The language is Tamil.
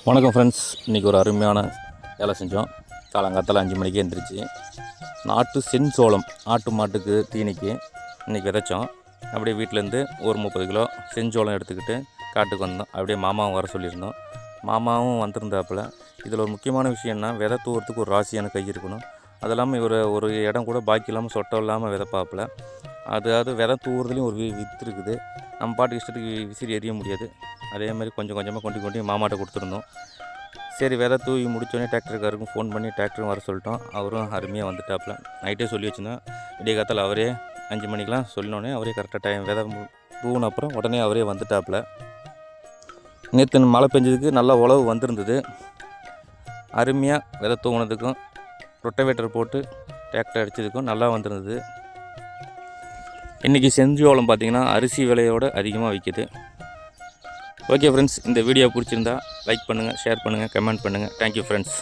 வணக்கம் ஃப்ரெண்ட்ஸ், இன்றைக்கி ஒரு அருமையான வேலை செஞ்சோம். காலங்காத்தால் 5 மணிக்கு எழுந்திரிச்சு நாட்டு செஞ்சோளம் ஆட்டு மாட்டுக்கு தீனிக்கு இன்றைக்கி விதைச்சோம். அப்படியே வீட்டிலேருந்து ஒரு 30 கிலோ செஞ்சோளம் எடுத்துக்கிட்டு காட்டுக்கு வந்தோம். அப்படியே மாமாவும் வர சொல்லியிருந்தோம். மாமாவும் வந்திருந்தாப்புல. இதில் ஒரு முக்கியமான விஷயம்னா, விதை தூவுறதுக்கு ஒரு ராசியான கை இருக்கணும். அது இல்லாமல் இவர் ஒரு இடம் கூட பாக்கி இல்லாமல் சொட்டம் இல்லாமல் விதைப்பாப்புல. அதாவது விதை தூவுறதுலேயும் ஒரு வித்து இருக்குது. நம்ம பாட்டுக்கு இஷ்டத்துக்கு விசிறி எறிய முடியாது. அதே மாதிரி கொஞ்சம் கொஞ்சமாக கொண்டு மாமாட்ட கொடுத்துருந்தோம். சரி, விதை தூவி முடித்தோடனே டிராக்டருக்காருக்கும் ஃபோன் பண்ணி டிராக்டரும் வர சொல்லிட்டோம். அவரும் அருமையாக வந்துட்டாப்புல. நைட்டே சொல்லி வச்சுருந்தோம். விடிய காத்தால் அவரே 5 மணிக்கெலாம் சொன்னோடனே அவரே கரெக்டாக டைம் விதை தூவின அப்புறம் உடனே அவரே வந்துட்டாப்புல. நேற்று மழை பெஞ்சதுக்கு நல்லா உழவு வந்திருந்தது. அருமையாக விதை தூவினதுக்கும் ரொட்டவேட்டர் போட்டு டிராக்டர் அடித்ததுக்கும் நல்லா வந்திருந்தது. இன்றைக்கி செஞ்சோளம் பார்த்திங்கன்னா அரிசி விலையோடு அதிகமாக விற்கிது. ஓகே ஃப்ரெண்ட்ஸ், இந்த வீடியோ பிடிச்சிருந்தா லைக் பண்ணுங்கள், ஷேர் பண்ணுங்கள், கமெண்ட் பண்ணுங்கள். Thank you friends.